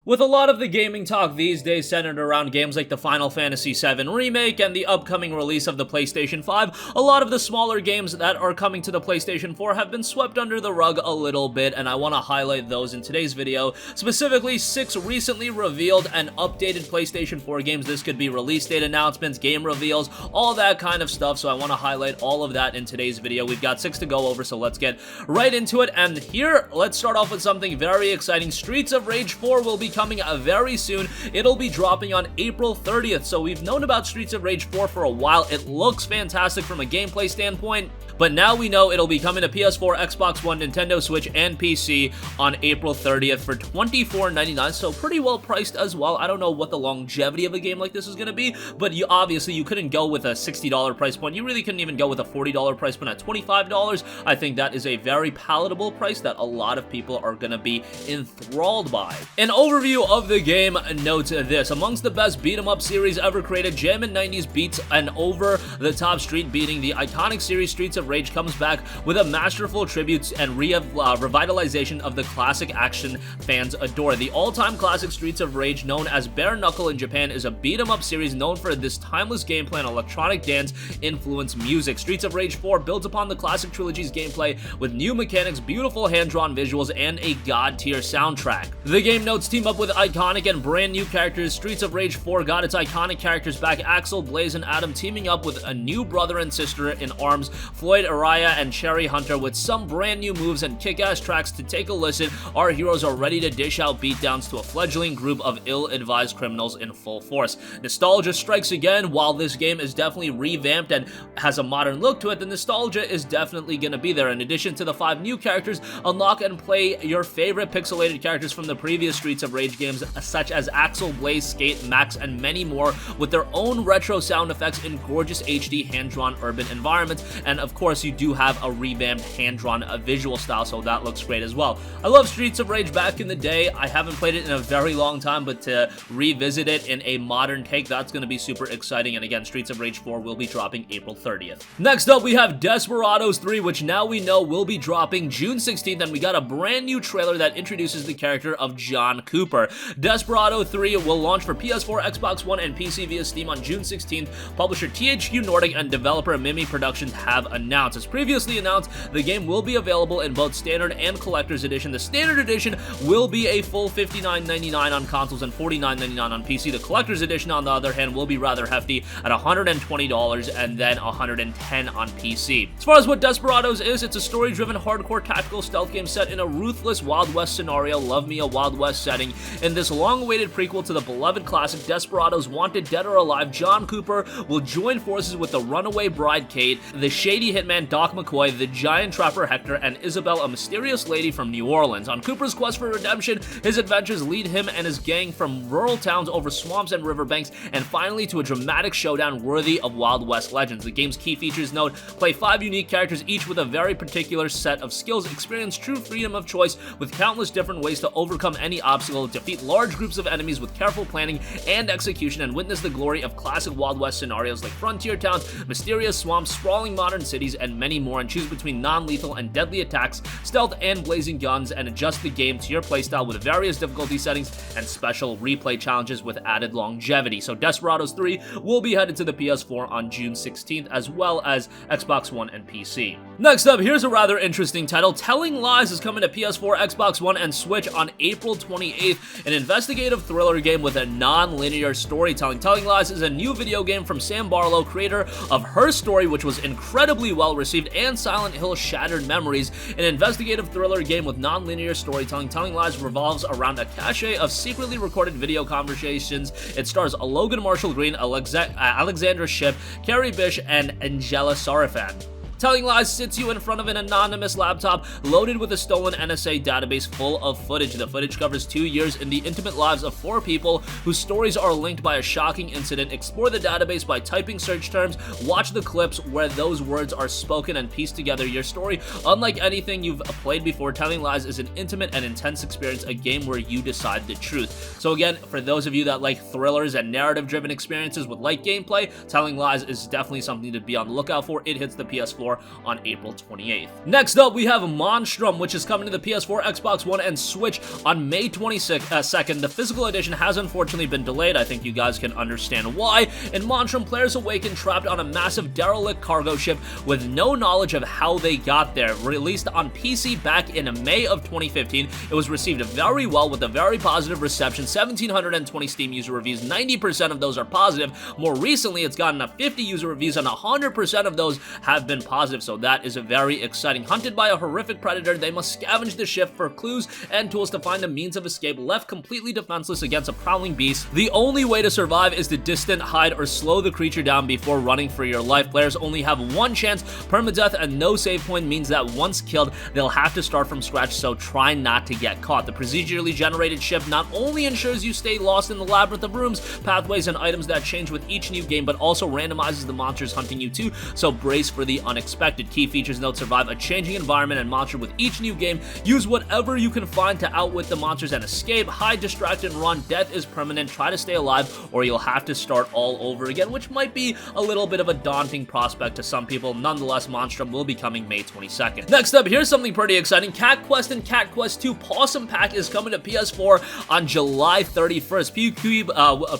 With a lot of the gaming talk these days centered around games like the Final Fantasy VII Remake and the upcoming release of the PlayStation 5, a lot of the smaller games that are coming to the PlayStation 4 have been swept under the rug a little bit, and I want to highlight those in today's video. Specifically, 6 recently revealed and updated PlayStation 4 games. This could be release date announcements, game reveals, all that kind of stuff, so I want to highlight all of that in today's video. We've got 6 to go over, so let's get right into it. And here, let's start off with something very exciting. Streets of Rage 4 will be coming very soon. It'll be dropping on April 30th, so we've known about Streets of Rage 4 for a while. It looks fantastic from a gameplay standpoint, but now we know it'll be coming to PS4, Xbox One, Nintendo Switch, and PC on April 30th for $24.99, so pretty well priced as well. I don't know what the longevity of a game like this is going to be, but obviously you couldn't go with a $60 price point. You really couldn't even go with a $40 price point at $25. I think that is a very palatable price that a lot of people are going to be enthralled by. An overview of the game notes this: amongst the best beat-em-up series ever created, Jammin' 90s beats and over-the-top street beating, the iconic series Streets of Rage comes back with a masterful tribute and revitalization of the classic action fans adore. The all-time classic Streets of Rage, known as Bare Knuckle in Japan, is a beat-em-up series known for this timeless gameplay and electronic dance-influenced music. Streets of Rage 4 builds upon the classic trilogy's gameplay with new mechanics, beautiful hand-drawn visuals, and a god-tier soundtrack. The game notes team up with iconic and brand new characters. Streets of Rage 4 got its iconic characters back: Axel, Blaze, and Adam teaming up with a new brother and sister in arms, Floyd, Araya, and Cherry Hunter, with some brand new moves and kick-ass tracks. To take a listen, our heroes are ready to dish out beatdowns to a fledgling group of ill-advised criminals in full force. Nostalgia strikes again. While this game is definitely revamped and has a modern look to it, the nostalgia is definitely going to be there. In addition to the 5 new characters, unlock and play your favorite pixelated characters from the previous Streets of Rage games, such as Axel, Blaze, Skate, Max, and many more, with their own retro sound effects in gorgeous HD hand-drawn urban environments. And of course, you do have a revamped hand-drawn visual style, so that looks great as well. I love Streets of Rage back in the day. I haven't played it in a very long time, but to revisit it in a modern take, that's going to be super exciting. And again, Streets of Rage 4 will be dropping April 30th. Next up, we have Desperados III, which now we know will be dropping June 16th, and we got a brand new trailer that introduces the character of John Cooper. Desperado 3 will launch for PS4, Xbox One, and PC via Steam on June 16th. Publisher THQ Nordic and developer Mimi Productions have announced. As previously announced, the game will be available in both Standard and Collector's Edition. The Standard Edition will be a full $59.99 on consoles and $49.99 on PC. The Collector's Edition, on the other hand, will be rather hefty at $120 and then $110 on PC. As far as what Desperados is, it's a story-driven, hardcore tactical stealth game set in a ruthless Wild West scenario. Love me a Wild West setting. In this long-awaited prequel to the beloved classic, Desperados Wanted Dead or Alive, John Cooper will join forces with the runaway bride Kate, the shady hitman Doc McCoy, the giant trapper Hector, and Isabel, a mysterious lady from New Orleans. On Cooper's quest for redemption, his adventures lead him and his gang from rural towns over swamps and riverbanks, and finally to a dramatic showdown worthy of Wild West legends. The game's key features note: play 5 unique characters, each with a very particular set of skills, experience true freedom of choice with countless different ways to overcome any obstacle, defeat large groups of enemies with careful planning and execution, and witness the glory of classic Wild West scenarios like frontier towns, mysterious swamps, sprawling modern cities, and many more, and choose between non-lethal and deadly attacks, stealth, and blazing guns, and adjust the game to your playstyle with various difficulty settings and special replay challenges with added longevity. So Desperados 3 will be headed to the PS4 on June 16th, as well as Xbox One and PC. Next up, here's a rather interesting title. Telling Lies is coming to PS4, Xbox One, and Switch on April 28th, an investigative thriller game with a non-linear storytelling. Telling Lies is a new video game from Sam Barlow, creator of Her Story, which was incredibly well received, and Silent Hill Shattered Memories. An investigative thriller game with non-linear storytelling, Telling Lies revolves around a cache of secretly recorded video conversations. It stars Logan Marshall Green, Alexandra Shipp, Carrie Bish, and Angela Sarafan. Telling Lies sits you in front of an anonymous laptop loaded with a stolen NSA database full of footage. The footage covers 2 years in the intimate lives of 4 people whose stories are linked by a shocking incident. Explore the database by typing search terms, watch the clips where those words are spoken, and piece together your story. Unlike anything you've played before, Telling Lies is an intimate and intense experience, a game where you decide the truth. So again, for those of you that like thrillers and narrative-driven experiences with light gameplay, Telling Lies is definitely something to be on the lookout for. It hits the PS4 PS4 on April 28th. Next up, we have Monstrum, which is coming to the PS4, Xbox One, and Switch on May 22nd. The physical edition has unfortunately been delayed. I think you guys can understand why. In Monstrum, players awaken trapped on a massive derelict cargo ship with no knowledge of how they got there. Released on PC back in May of 2015, it was received very well with a very positive reception. 1,720 Steam user reviews, 90% of those are positive. More recently, it's gotten a 50 user reviews, and 100% of those have been positive, so that is very exciting. Hunted by a horrific predator, they must scavenge the ship for clues and tools to find a means of escape. Left completely defenseless against a prowling beast, the only way to survive is to distant, hide, or slow the creature down before running for your life. Players only have one chance. Permadeath and no save point means that once killed, they'll have to start from scratch, so try not to get caught. The procedurally generated ship not only ensures you stay lost in the labyrinth of rooms, pathways, and items that change with each new game, but also randomizes the monsters hunting you too, so brace for the unexpected. Key features note: survive a changing environment and monster with each new game. Use whatever you can find to outwit the monsters and escape. Hide, distract, and run. Death is permanent. Try to stay alive or you'll have to start all over again, which might be a little bit of a daunting prospect to some people. Nonetheless, Monstrum will be coming May 22nd. Next up, here's something pretty exciting. Cat Quest and Cat Quest 2 Possum Pack is coming to PS4 on July 31st.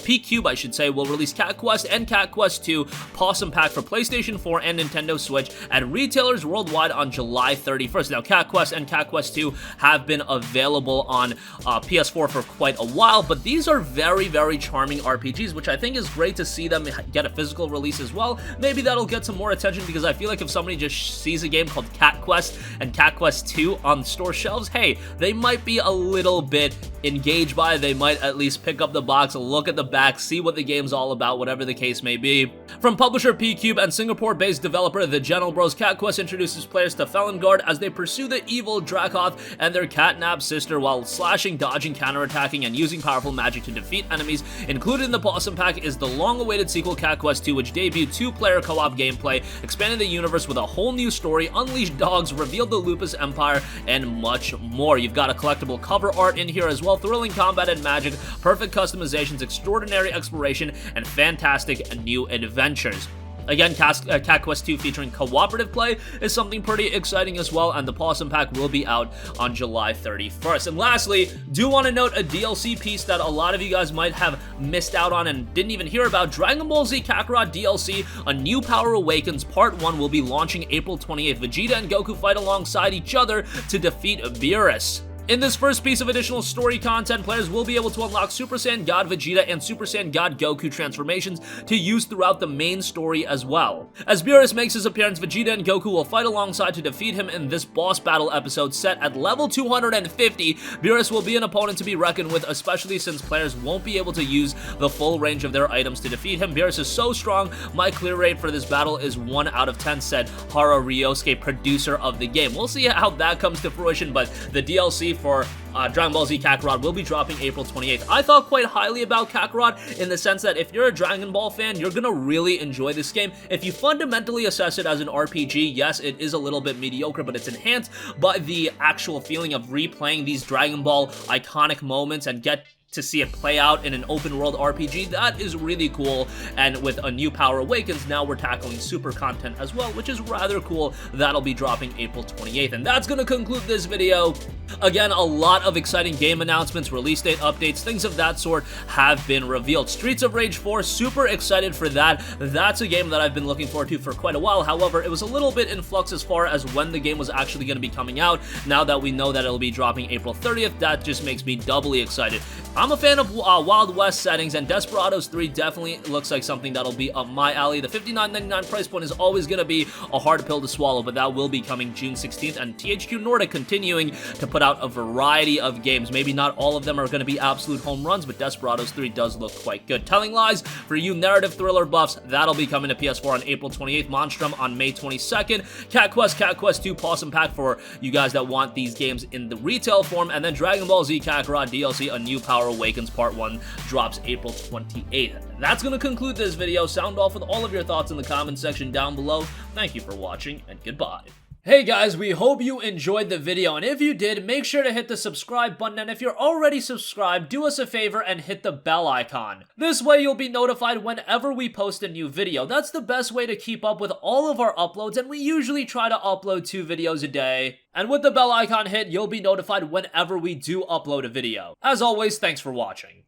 P-Cube, I should say, will release Cat Quest and Cat Quest 2 Possum Pack for PlayStation 4 and Nintendo Switch at retailers worldwide on July 31st. Now, Cat Quest and Cat Quest 2 have been available on PS4 for quite a while, but these are very, very charming RPGs, which I think is great to see them get a physical release as well. Maybe that'll get some more attention, because I feel like if somebody just sees a game called Cat Quest and Cat Quest 2 on store shelves, hey, they might be a little bit engaged by it. They might at least pick up the box, look at the back, see what the game's all about, whatever the case may be. From publisher P-Cube and Singapore-based developer The Gentle Bros, Cat Quest introduces players to Felingard as they pursue the evil Dracoth and their catnapped sister while slashing, dodging, counterattacking, and using powerful magic to defeat enemies. Included in the Possum Pack is the long-awaited sequel Cat Quest 2, which debuted two-player co-op gameplay, expanded the universe with a whole new story, unleashed dogs, revealed the Lupus Empire, and much more. You've got a collectible cover art in here as well, thrilling combat and magic, perfect customizations, extraordinary exploration, and fantastic new adventures. Again, Cat Quest 2 featuring cooperative play is something pretty exciting as well, and the Possum Pack will be out on July 31st. And lastly, do want to note a DLC piece that a lot of you guys might have missed out on and didn't even hear about. Dragon Ball Z Kakarot DLC, A New Power Awakens Part 1 will be launching April 28th. Vegeta and Goku fight alongside each other to defeat Beerus. In this first piece of additional story content, players will be able to unlock Super Saiyan God Vegeta and Super Saiyan God Goku transformations to use throughout the main story as well. As Beerus makes his appearance, Vegeta and Goku will fight alongside to defeat him in this boss battle episode set at level 250. Beerus will be an opponent to be reckoned with, especially since players won't be able to use the full range of their items to defeat him. Beerus is so strong, my clear rate for this battle is 1 out of 10, said Hara Ryosuke, producer of the game. We'll see how that comes to fruition, but the DLC for Dragon Ball Z Kakarot will be dropping April 28th. I thought quite highly about Kakarot in the sense that if you're a Dragon Ball fan, you're gonna really enjoy this game. If you fundamentally assess it as an RPG, yes, it is a little bit mediocre, but it's enhanced by the actual feeling of replaying these Dragon Ball iconic moments and get to see it play out in an open world RPG. That is really cool, and with A New Power Awakens, now we're tackling super content as well, which is rather cool. That'll be dropping April 28th, and that's gonna conclude this video. Again, a lot of exciting game announcements, release date updates, things of that sort have been revealed. Streets of Rage 4, super excited for that. That's a game that I've been looking forward to for quite a while. However, it was a little bit in flux as far as when the game was actually going to be coming out. Now that we know that it'll be dropping April 30th, that just makes me doubly excited. I'm a fan of Wild West settings, and Desperados 3 definitely looks like something that'll be up my alley. The $59.99 price point is always going to be a hard pill to swallow, but that will be coming June 16th, and THQ Nordic continuing to put out a variety of games. Maybe not all of them are going to be absolute home runs, but Desperados 3 does look quite good. Telling Lies, for you narrative thriller buffs, that'll be coming to PS4 on April 28th, Monstrum on May 22nd, Cat Quest 2 Possum Pack for you guys that want these games in the retail form, and then Dragon Ball Z Kakarot DLC, A New Power Awakens Part 1 drops April 28th. That's going to conclude this video. Sound off with all of your thoughts in the comment section down below. Thank you for watching, and goodbye. Hey guys, we hope you enjoyed the video, and if you did, make sure to hit the subscribe button, and if you're already subscribed, do us a favor and hit the bell icon. This way you'll be notified whenever we post a new video. That's the best way to keep up with all of our uploads, and we usually try to upload 2 videos a day. And with the bell icon hit, you'll be notified whenever we do upload a video. As always, thanks for watching.